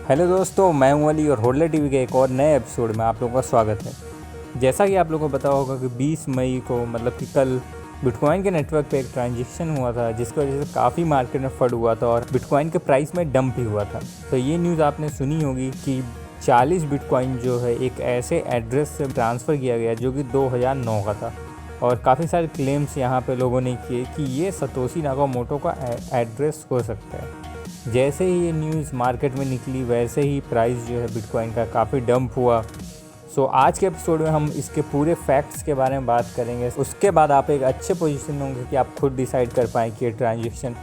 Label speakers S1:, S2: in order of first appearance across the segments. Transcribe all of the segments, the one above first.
S1: Hello दोस्तों, मैं हूं अली और होडलर टीवी के एक और नए एपिसोड में आप लोगों का स्वागत है। जैसा कि आप लोगों को पता होगा कि 20 मई को मतलब कि कल बिटकॉइन के नेटवर्क पे एक ट्रांजैक्शन हुआ था, जिसकी वजह से काफ़ी मार्केट में फट हुआ था और बिटकॉइन के प्राइस में डंप भी हुआ था। तो ये न्यूज़ आपने सुनी होगी कि 40 बिटकॉइन जो है एक ऐसे एड्रेस से ट्रांसफ़र किया गया जो कि 2009 का था। और काफ़ी सारे क्लेम्स यहाँ पे लोगों ने किए कि ये सतोशी नाकामोटो का एड्रेस हो सकता है। जैसे ही ये न्यूज़ मार्केट में निकली वैसे ही प्राइस जो है बिटकॉइन का काफ़ी डंप हुआ। सो आज के एपिसोड में हम इसके पूरे फैक्ट्स के बारे में बात करेंगे। उसके बाद आप एक अच्छे पोजीशन में होंगे कि आप खुद डिसाइड कर पाएँ कि ये ट्रांजैक्शन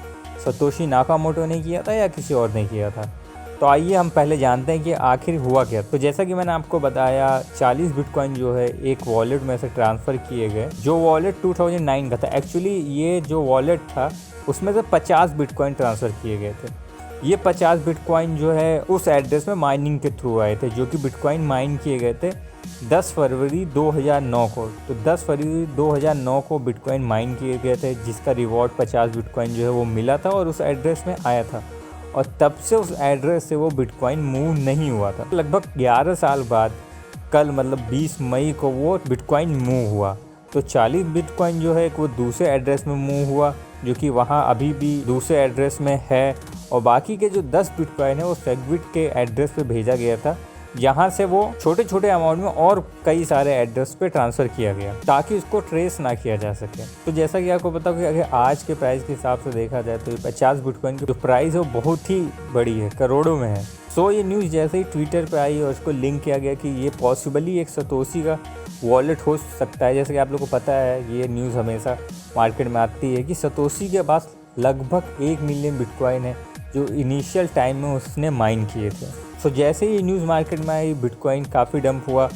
S1: सतोशी नाकामोटो ने किया था या किसी और ने किया था। तो आइए हम पहले जानते हैं कि आखिर हुआ क्या। तो जैसा कि मैंने आपको बताया, 40 बिटकॉइन जो है एक वॉलेट में से ट्रांसफ़र किए गए, जो वॉलेट 2009 का था। एक्चुअली ये जो वॉलेट था उसमें से 50 बिटकॉइन ट्रांसफ़र किए गए थे। ये 50 बिटकॉइन जो है उस एड्रेस में माइनिंग के थ्रू आए थे, जो कि बिटकॉइन माइन किए गए थे 10 फरवरी 2009 को। तो 10 फरवरी 2009 को बिटकॉइन माइन किए गए थे, जिसका रिवॉर्ड 50 बिटकॉइन जो है वो मिला था और उस एड्रेस में आया था। और तब से उस एड्रेस से वो बिटकॉइन मूव नहीं हुआ था। लगभग 11 साल बाद कल मतलब 20 मई को वो बिटकॉइन मूव हुआ। तो 40 बिटकॉइन जो है वो दूसरे एड्रेस में मूव हुआ, जो कि वहाँ अभी भी दूसरे एड्रेस में है। और बाकी के जो 10 बिटकॉइन है वो सेगविट के एड्रेस पे भेजा गया था, जहाँ से वो छोटे छोटे अमाउंट में और कई सारे एड्रेस पे ट्रांसफ़र किया गया ताकि उसको ट्रेस ना किया जा सके। तो जैसा कि आपको पता हो कि अगर आज के प्राइस के हिसाब से देखा जाए तो ये 50 बिटकॉइन की जो प्राइस है वो बहुत ही बड़ी है, करोड़ों में है। सो ये न्यूज़ जैसे ही ट्विटर पे आई और उसको लिंक किया गया कि ये पॉसिबली एक सतोशी का वॉलेट हो सकता है। जैसे कि आप लोगों को पता है, ये न्यूज़ हमेशा मार्केट में आती है कि सतोशी के पास लगभग 1 मिलियन बिटकॉइन है जो इनिशियल टाइम में उसने माइन किए थे। सो जैसे ही न्यूज़ मार्केट में आई, बिटकॉइन काफ़ी डंप हुआ।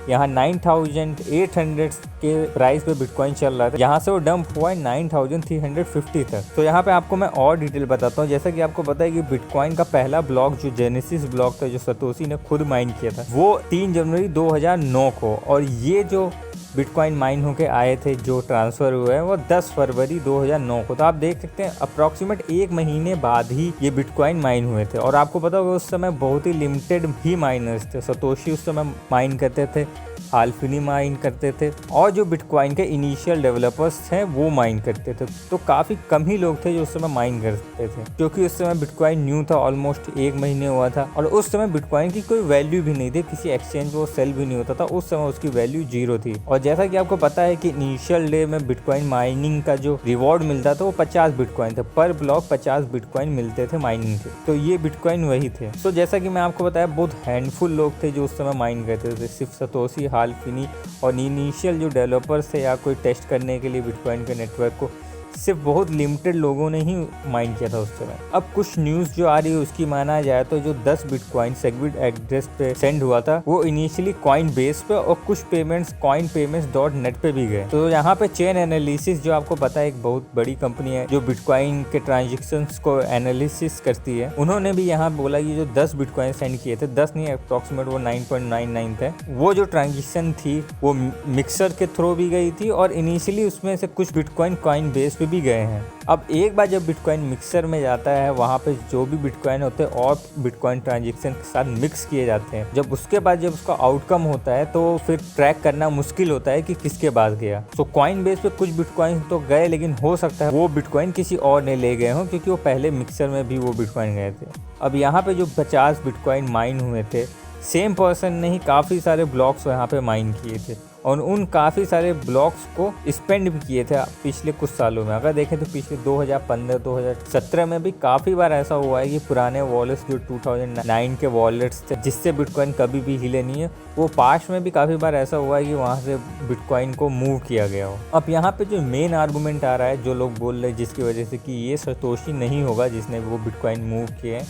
S1: यहाँ 9,800 के प्राइस पे बिटकॉइन चल रहा था, यहाँ से वो डंप हुआ है 9,350 तक। तो यहाँ पे आपको मैं और डिटेल बताता हूँ। जैसा कि आपको पता है कि बिटकॉइन का पहला ब्लॉक जो जेनेसिस ब्लॉक था, जो सतोशी ने खुद माइन किया था, वो 3 जनवरी 2009 को। और ये जो बिटकॉइन माइन होके आए थे, जो ट्रांसफ़र हुए हैं, वो 10 फरवरी 2009 को। तो आप देख सकते हैं अप्रॉक्सीमेट 1 महीने बाद ही ये बिटकॉइन माइन हुए थे। और आपको पता होगा उस समय बहुत ही लिमिटेड ही माइनर्स थे। सतोशी उस समय माइन करते थे, आल्फिनी माइन करते थे, और जो बिटकॉइन के इनिशियल डेवलपर्स हैं वो माइन करते थे। तो काफ़ी कम ही लोग थे जो उस समय माइन करते थे, क्योंकि उस समय बिटकॉइन न्यू था, ऑलमोस्ट 1 महीने हुआ था। और उस समय बिटकॉइन की कोई वैल्यू भी नहीं थी, किसी एक्सचेंज पर वो सेल भी नहीं होता था। उस समय उसकी वैल्यू 0 थी। और जैसा कि आपको पता है कि इनिशियल डे में बिटकॉइन माइनिंग का जो रिवॉर्ड मिलता था वो 50 बिटकॉइन थे, पर ब्लॉक 50 बिटकॉइन मिलते थे माइनिंग के। तो ये बिटकॉइन वही थे। तो जैसा कि मैं आपको बताया, बहुत हैंडफुल लोग थे जो उस समय माइन करते थे। सिर्फ सतोशी, आल्फिनी और इनिशियल जो डेवलपर्स थे या कोई टेस्ट करने के लिए बिटकॉइन के नेटवर्क को, सिर्फ बहुत लिमिटेड लोगों ने ही माइन किया था उस समय। अब कुछ न्यूज़ जो आ रही है उसकी माना जाए तो जो 10 बिटकॉइन सेगविट एड्रेस पे सेंड हुआ था वो इनिशियली कॉइन बेस पे और कुछ पेमेंट्स coinpayments.net पे भी गए। तो यहाँ पे चेन एनालिसिस, जो आपको पता है एक बहुत बड़ी कंपनी है जो बिटकॉइन के ट्रांजेक्शन्स को एनालिसिस करती है, उन्होंने भी यहाँ बोला कि जो 10 बिटकॉइन सेंड किए थे, 10 नहीं अप्रॉक्सीमेट वो 9.99 थे, वो जो ट्रांजेक्शन थी वो मिक्सर के थ्रू भी गई थी और इनिशियली उसमें से कुछ बिटकॉइन कॉइन बेस भी गए हैं। अब एक बार जब बिटकॉइन मिक्सर में जाता है, वहाँ पे जो भी बिटकॉइन होते हैं और बिटकॉइन ट्रांजैक्शन के साथ मिक्स किए जाते हैं। जब उसके बाद जब उसका आउटकम होता है तो फिर ट्रैक करना मुश्किल होता है कि किसके पास गया। तो कॉइन बेस पे कुछ बिटकॉइन तो गए, लेकिन हो सकता है वो बिटकॉइन किसी और ने ले गए हों, क्योंकि वो पहले मिक्सर में भी वो बिटकॉइन गए थे। अब यहाँ पे जो 50 बिटकॉइन माइन हुए थे, सेम पर्सन ने ही काफ़ी सारे ब्लॉक्स यहाँ पे माइन किए थे और उन काफ़ी सारे ब्लॉक्स को स्पेंड भी किए थे पिछले कुछ सालों में। अगर देखें तो पिछले 2015-2017 में भी काफ़ी बार ऐसा हुआ है कि पुराने वॉलेट्स जो 2009 के वॉलेट्स थे, जिससे बिटकॉइन कभी भी हिले नहीं है, वो पास्ट में भी काफ़ी बार ऐसा हुआ है कि वहाँ से बिटकॉइन को मूव किया गया हो। अब यहाँ पे जो मेन आर्गूमेंट आ रहा है, जो लोग बोल रहे हैं जिसकी वजह से कि ये सतोशी नहीं होगा जिसने वो बिटकॉइन मूव किए हैं,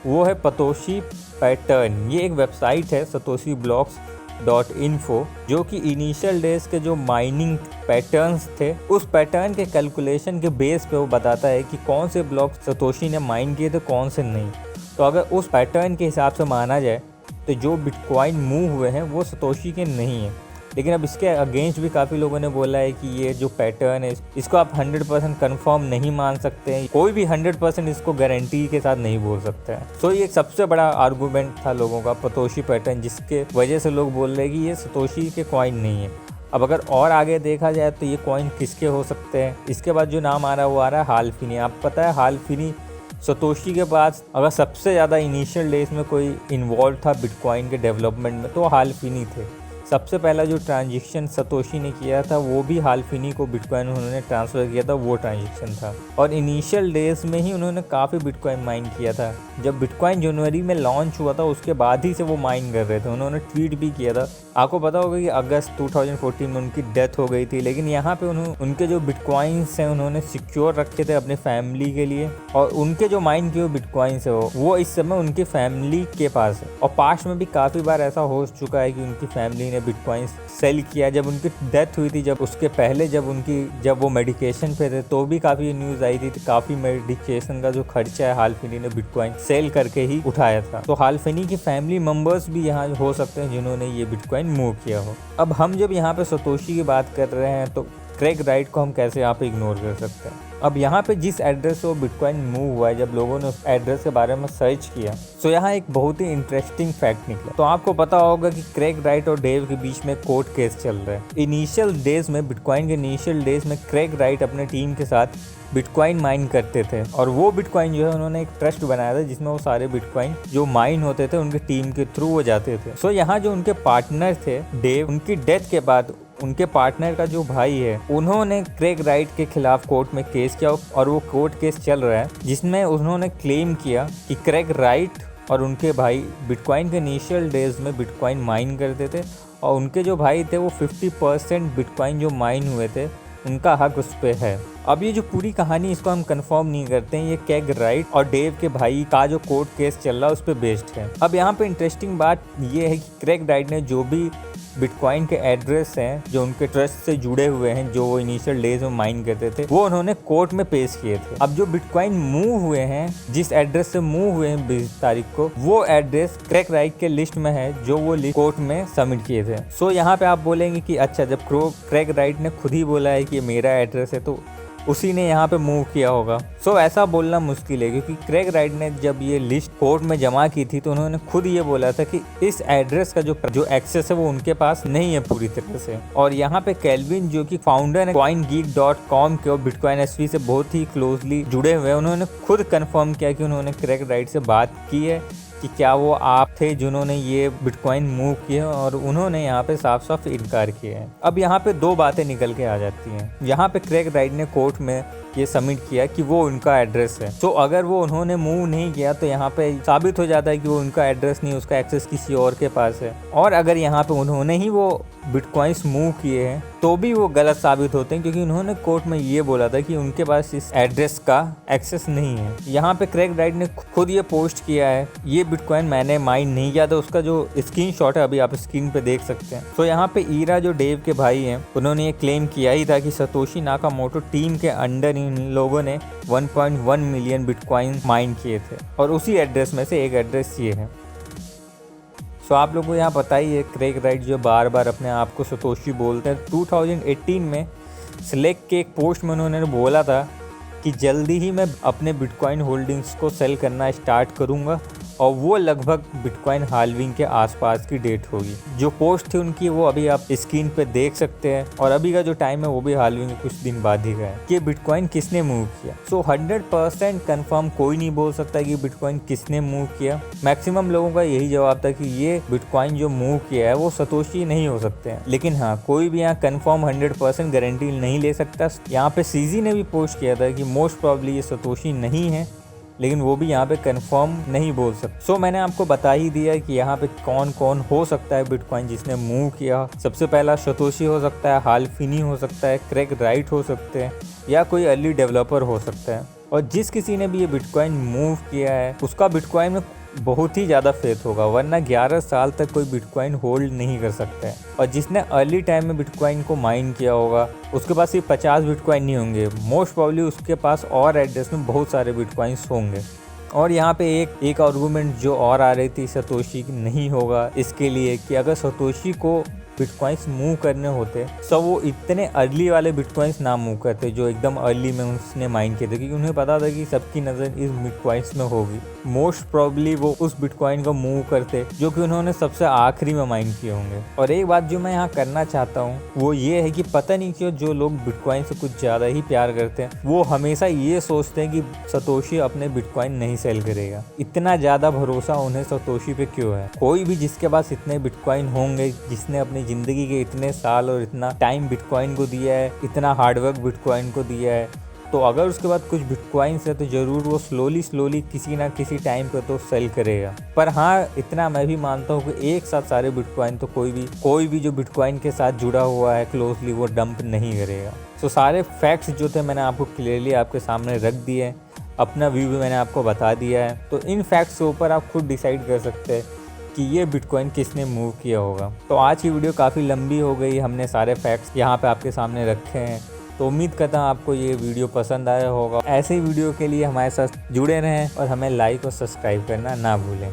S1: वो है सतोशी पैटर्न। ये एक वेबसाइट है satoshiblogs.info, जो कि इनिशियल डेज के जो माइनिंग पैटर्न्स थे उस पैटर्न के कैलकुलेशन के बेस पे वो बताता है कि कौन से ब्लॉक सतोशी ने माइन किए थे, कौन से नहीं। तो अगर उस पैटर्न के हिसाब से माना जाए तो जो बिटकॉइन मूव हुए हैं वो सतोशी के नहीं हैं। लेकिन अब इसके अगेंस्ट भी काफ़ी लोगों ने बोला है कि ये जो पैटर्न है इसको आप 100% कंफर्म नहीं मान सकते हैं, कोई भी 100% इसको गारंटी के साथ नहीं बोल सकता है। सो ये एक सबसे बड़ा आर्गूमेंट था लोगों का, सतोशी पैटर्न, जिसके वजह से लोग बोल रहे हैं कि ये सतोशी के कॉइन नहीं है। अब अगर और आगे देखा जाए तो ये कॉइन किसके हो सकते हैं, इसके बाद जो नाम आ रहा है वो आ रहा है हाल फिनी। आप पता है हाल फिनी सतोशी के पास अगर सबसे ज़्यादा इनिशियल डेज में कोई इन्वॉल्व था बिटकॉइन के डेवलपमेंट में तो हाल फिनी थे। सबसे पहला जो ट्रांजेक्शन सतोशी ने किया था वो भी हाल फिनी को बिटकॉइन उन्होंने ट्रांसफ़र किया था, वो ट्रांजेक्शन था। और इनिशियल डेज में ही उन्होंने काफ़ी बिटकॉइन माइन किया था। जब बिटकॉइन जनवरी में लॉन्च हुआ था उसके बाद ही से वो माइन कर रहे थे। उन्होंने ट्वीट भी किया था, आपको पता होगा कि अगस्त 2014 में उनकी डेथ हो गई थी, लेकिन यहाँ पे उनके जो बिटकॉइंस हैं उन्होंने सिक्योर रखे थे अपने फैमिली के लिए, और उनके जो माइन किए हुए बिटकॉइंस है वो इस समय उनकी फैमिली के पास है। और पास्ट में भी काफ़ी बार ऐसा हो चुका है कि उनकी फैमिली ने बिटकॉइंस सेल किया। जब उनकी डेथ हुई थी, जब उसके पहले जब वो मेडिकेशन पे थे तो भी काफ़ी न्यूज़ आई थी, काफ़ी मेडिकेशन का जो खर्चा है हाल फिनी ने बिटकॉइन सेल करके ही उठाया था। तो हाल फिनी की फैमिली मेंबर्स भी यहाँ हो सकते हैं जिन्होंने ये बिटकॉइन मूव किया हो। अब हम जब यहाँ पे सतोशी की बात कर रहे हैं तो क्रेग राइट को हम कैसे यहाँ पे इग्नोर कर सकते हैं। अब यहाँ पे जिस एड्रेस से वो बिटकॉइन मूव हुआ है, जब लोगों ने उस एड्रेस के बारे में सर्च किया तो यहाँ एक बहुत ही इंटरेस्टिंग फैक्ट निकला। तो आपको पता होगा कि क्रेग राइट और डेव के बीच में कोर्ट केस चल रहा है। इनिशियल डेज में, बिटकॉइन के इनिशियल डेज में क्रेग राइट अपने टीम के साथ बिटकॉइन माइन करते थे, और वो बिटकॉइन जो है उन्होंने एक ट्रस्ट बनाया था जिसमें वो सारे बिटकॉइन जो माइन होते थे उनके टीम के थ्रू वो जाते थे। सो यहाँ जो उनके पार्टनर थे डेव, उनकी डेथ के बाद उनके पार्टनर का जो भाई है उन्होंने क्रेग राइट के खिलाफ कोर्ट में केस किया, और वो कोर्ट केस चल रहा है जिसमें उन्होंने क्लेम किया कि क्रेग राइट और उनके भाई बिटकॉइन के इनिशियल डेज में बिटकॉइन माइन करते थे, और उनके जो भाई थे वो 50% बिटकॉइन जो माइन हुए थे उनका हक उस पर है। अब ये जो पूरी कहानी इसको हम कंफर्म नहीं करते हैं, ये क्रेग राइट और डेव के भाई का जो कोर्ट केस चल रहा है उस पर बेस्ड है। अब यहाँ पे इंटरेस्टिंग बात ये है कि क्रेग राइट ने जो भी बिटकॉइन के एड्रेस हैं जो उनके ट्रस्ट से जुड़े हुए हैं, जो वो इनिशियल डेज में माइन करते थे, वो उन्होंने कोर्ट में पेश किए थे। अब जो बिटकॉइन मूव हुए हैं, जिस एड्रेस से मूव हुए हैं 20 तारीख को, वो एड्रेस क्रेग राइट के लिस्ट में है जो वो कोर्ट में सबमिट किए थे। सो यहाँ पे आप बोलेंगे कि अच्छा, जब क्रेग राइट ने खुद ही बोला है कि मेरा एड्रेस है तो उसी ने यहाँ पे मूव किया होगा। सो ऐसा बोलना मुश्किल है, क्योंकि क्रेग राइट ने जब ये लिस्ट कोर्ट में जमा की थी तो उन्होंने खुद ये बोला था कि इस एड्रेस का जो एक्सेस है वो उनके पास नहीं है पूरी तरह से। और यहाँ पे केल्विन जो कि फाउंडर है CoinGeek.com के और बिटकॉइन SV से बहुत ही क्लोजली जुड़े हुए हैं, उन्होंने खुद कंफर्म किया कि उन्होंने क्रेग राइट से बात की है कि क्या वो आप थे जिन्होंने ये बिटकॉइन मूव किए, और उन्होंने यहाँ पे साफ साफ इनकार किया है। अब यहाँ पे दो बातें निकल के आ जाती हैं। यहाँ पे क्रेग राइट ने कोर्ट में ये सबमिट किया कि वो उनका एड्रेस है। तो अगर वो उन्होंने मूव नहीं किया तो यहाँ पे साबित हो जाता है कि वो उनका एड्रेस नहीं, उसका एक्सेस किसी और के पास है। और अगर यहाँ पे उन्होंने ही वो बिटकॉइंस मूव किए हैं तो भी वो गलत साबित होते हैं, क्योंकि उन्होंने कोर्ट में ये बोला था कि उनके पास इस एड्रेस का एक्सेस नहीं है। यहाँ पे क्रेग राइट ने खुद ये पोस्ट किया है, ये बिटकॉइन मैंने माइन नहीं किया था, उसका जो स्क्रीनशॉट है अभी आप स्क्रीन पे देख सकते हैं। तो यहाँ पे ईरा जो डेव के भाई हैं उन्होंने ये क्लेम किया ही था कि सतोशी नाकामोटो टीम के अंडर इन लोगों ने 1.1 मिलियन बिटकॉइन माइन किए थे, और उसी एड्रेस में से एक एड्रेस ये है। सो आप लोगों को यहाँ पता ही है क्रेग राइट जो बार बार अपने आप को सतोशी बोलते हैं। 2018 में स्लेक के एक पोस्ट में उन्होंने बोला था कि जल्दी ही मैं अपने बिटकॉइन होल्डिंग्स को सेल करना स्टार्ट करूँगा, और वो लगभग बिटकॉइन हाल्विंग के आसपास की डेट होगी। जो पोस्ट थी उनकी वो अभी आप स्क्रीन पे देख सकते हैं, और अभी का जो टाइम है वो भी हाल्विंग के कुछ दिन बाद ही का है। कि बिटकॉइन किसने मूव किया, सो 100% कंफर्म कोई नहीं बोल सकता कि बिटकॉइन किसने मूव किया। मैक्सिमम लोगों का यही जवाब था कि ये बिटकॉइन जो मूव किया है वो सतोशी नहीं हो सकते हैं, लेकिन हाँ, कोई भी यहाँ कंफर्म 100% गारंटी नहीं ले सकता। यहाँ पे सीजी ने भी पोस्ट किया था कि मोस्ट प्रॉब्ली ये सतोशी नहीं है, लेकिन वो भी यहाँ पे कंफर्म नहीं बोल सकते। सो मैंने आपको बता ही दिया कि यहाँ पे कौन कौन हो सकता है बिटकॉइन जिसने मूव किया। सबसे पहला सतोशी हो सकता है, हाल फिनी हो सकता है, क्रेग राइट हो सकते हैं, या कोई अर्ली डेवलपर हो सकता है। और जिस किसी ने भी ये बिटकॉइन मूव किया है उसका बिटकॉइन में बहुत ही ज़्यादा फेथ होगा, वरना 11 साल तक कोई बिटकॉइन होल्ड नहीं कर सकता है। और जिसने अर्ली टाइम में बिटकॉइन को माइन किया होगा उसके पास सिर्फ 50 बिटकॉइन नहीं होंगे, मोस्ट प्रॉब्ली उसके पास और एड्रेस में बहुत सारे बिटकॉइंस होंगे। और यहाँ पे एक आर्गूमेंट जो और आ रही थी सतोशी नहीं होगा इसके लिए, कि अगर सतोशी को बिटकॉइंस मूव करने होते तो वो इतने अर्ली वाले बिटकॉइंस ना मूव करते जो एकदम अर्ली में उसने माइन किए थे, क्योंकि उन्हें पता था कि सबकी नज़र इस बिटकॉइंस में होगी। मोस्ट प्रॉब्ली वो उस बिटकॉइन को मूव करते जो कि उन्होंने सबसे आखिरी में माइन किए होंगे। और एक बात जो मैं यहाँ करना चाहता हूँ वो ये है कि पता नहीं क्यों जो लोग बिटकॉइन से कुछ ज़्यादा ही प्यार करते हैं वो हमेशा ये सोचते हैं कि सतोशी अपने बिटकॉइन नहीं सेल करेगा। इतना ज़्यादा भरोसा उन्हें सतोशी पे क्यों है? कोई भी जिसके पास इतने बिटकॉइन होंगे, जिसने अपनी ज़िंदगी के इतने साल और इतना टाइम बिटकॉइन को दिया है, इतना हार्डवर्क बिटकॉइन को दिया है, तो अगर उसके बाद कुछ बिटकॉइंस है तो ज़रूर वो स्लोली किसी ना किसी टाइम पर तो सेल करेगा। पर हाँ, इतना मैं भी मानता हूँ कि एक साथ सारे बिटकॉइन तो कोई भी जो बिटकॉइन के साथ जुड़ा हुआ है क्लोजली वो डंप नहीं करेगा। तो सारे फैक्ट्स जो थे मैंने आपको क्लियरली आपके सामने रख दिए, अपना व्यू भी मैंने आपको बता दिया है। तो इन फैक्ट्स के ऊपर आप खुद डिसाइड कर सकते हैं कि ये बिटकॉइन किसने मूव किया होगा। तो आज की वीडियो काफ़ी लंबी हो गई, हमने सारे फैक्ट्स यहाँ पे आपके सामने रखे हैं। तो उम्मीद करता हूँ आपको ये वीडियो पसंद आया होगा। ऐसे ही वीडियो के लिए हमारे साथ जुड़े रहें और हमें लाइक और सब्सक्राइब करना ना भूलें।